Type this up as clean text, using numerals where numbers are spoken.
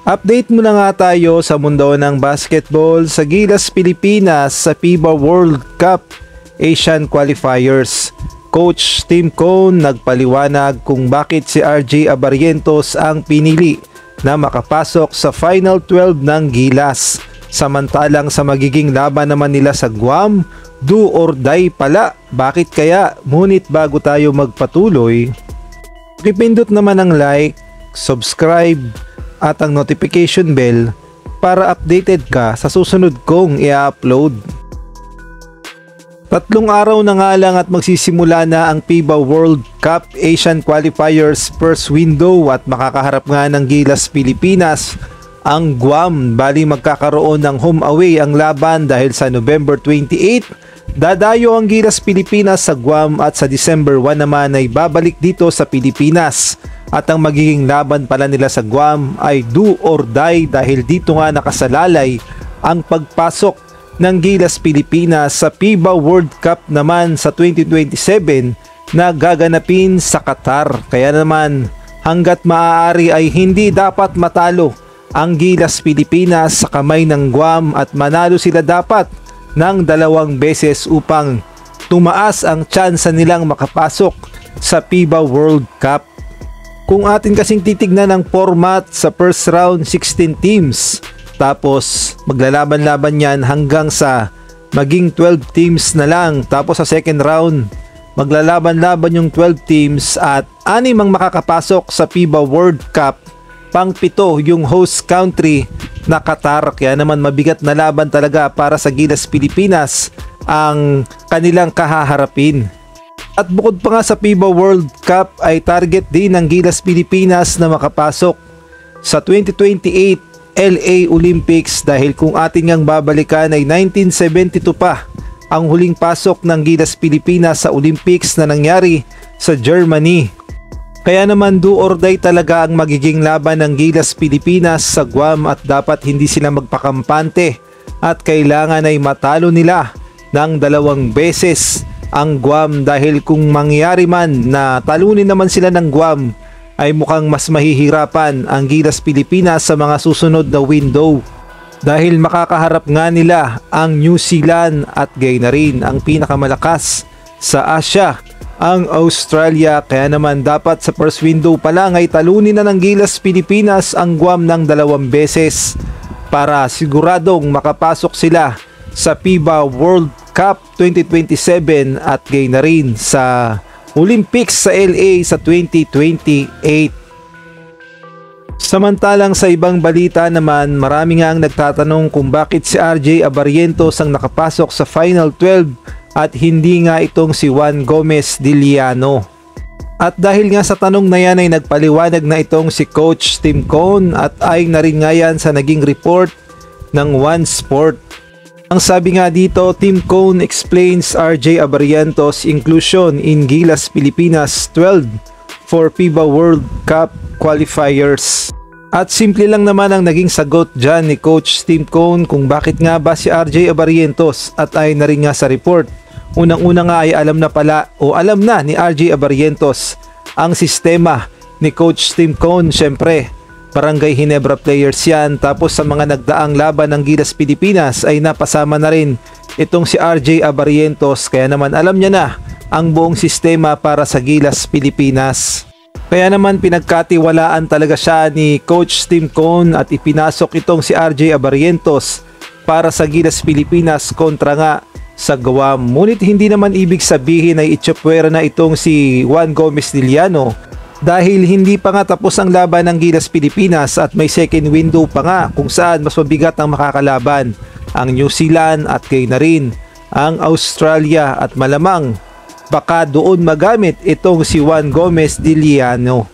Update muna nga tayo sa mundo ng basketball sa Gilas Pilipinas sa FIBA World Cup Asian Qualifiers. Coach Tim Cone nagpaliwanag kung bakit si RJ Abarientos ang pinili na makapasok sa Final 12 ng Gilas. Samantalang sa magiging laban naman nila sa Guam, do or die pala. Bakit kaya? Ngunit bago tayo magpatuloy, ipindot naman ang like, subscribe, at ang notification bell para updated ka sa susunod kong i-upload. 3 araw na nga lang at magsisimula na ang FIBA World Cup Asian Qualifiers first window at makakaharap nga ng Gilas Pilipinas ang Guam. Bali magkakaroon ng home away ang laban dahil sa November 28 dadayo ang Gilas Pilipinas sa Guam at sa December 1 naman ay babalik dito sa Pilipinas. At ang magiging laban pala nila sa Guam ay do or die dahil dito nga nakasalalay ang pagpasok ng Gilas Pilipinas sa FIBA World Cup naman sa 2027 na gaganapin sa Qatar. Kaya naman hanggat maaari ay hindi dapat matalo ang Gilas Pilipinas sa kamay ng Guam at manalo sila dapat ng 2 beses upang tumaas ang tsansa nilang makapasok sa FIBA World Cup. Kung atin kasing titignan ang format sa first round 16 teams, tapos maglalaban-laban yan hanggang sa maging 12 teams na lang, tapos sa second round maglalaban-laban yung 12 teams at 6 ang makakapasok sa FIBA World Cup, pang-7 yung host country na Qatar. Kaya naman mabigat na laban talaga para sa Gilas Pilipinas ang kanilang kahaharapin. At bukod pa nga sa FIBA World Cup ay target din ng Gilas Pilipinas na makapasok sa 2028 LA Olympics dahil kung atin ngang babalikan ay 1972 pa ang huling pasok ng Gilas Pilipinas sa Olympics na nangyari sa Germany. Kaya naman do or die talaga ang magiging laban ng Gilas Pilipinas sa Guam at dapat hindi sila magpakampante at kailangan ay matalo nila ng 2 beses ang Guam dahil kung mangyari man na talunin naman sila ng Guam ay mukhang mas mahihirapan ang Gilas Pilipinas sa mga susunod na window dahil makakaharap nga nila ang New Zealand at gayon na rin ang pinakamalakas sa Asia, ang Australia. Kaya naman dapat sa first window pa lang ay talunin na ng Gilas Pilipinas ang Guam ng 2 beses para siguradong makapasok sila sa FIBA World Cup 2027 at gayon na rin sa Olympics sa LA sa 2028. Samantalang sa ibang balita naman, marami nga ang nagtatanong kung bakit si RJ Abarientos ang nakapasok sa Final 12 at hindi nga itong si Juan Gomez Diliano. At dahil nga sa tanong na yan ay nagpaliwanag na itong si Coach Tim Cone at ay na rin nga yan sa naging report ng One Sport. Ang sabi nga dito, Tim Cone explains RJ Abarientos' inclusion in Gilas Pilipinas 12 for FIBA World Cup qualifiers. At simple lang naman ang naging sagot dyan ni Coach Tim Cone kung bakit nga ba si RJ Abarientos at ay na rin nga sa report. Unang-una nga ay alam na ni RJ Abarientos ang sistema ni Coach Tim Cone. Syempre, Barangay Ginebra players yan. Tapos sa mga nagdaang laban ng Gilas Pilipinas ay napasama na rin itong si RJ Abarientos. Kaya naman alam niya na ang buong sistema para sa Gilas Pilipinas. Kaya naman pinagkatiwalaan talaga siya ni Coach Tim Cone at ipinasok itong si RJ Abarientos para sa Gilas Pilipinas kontra nga sa Guam. Ngunit hindi naman ibig sabihin ay itsapwera na itong si Juan Gomez Diliano dahil hindi pa nga tapos ang laban ng Gilas Pilipinas at may second window pa nga kung saan mas mabigat ang makakalaban, ang New Zealand at gayon na rin ang Australia at malamang baka doon magamit itong si Juan Gomez Diliano.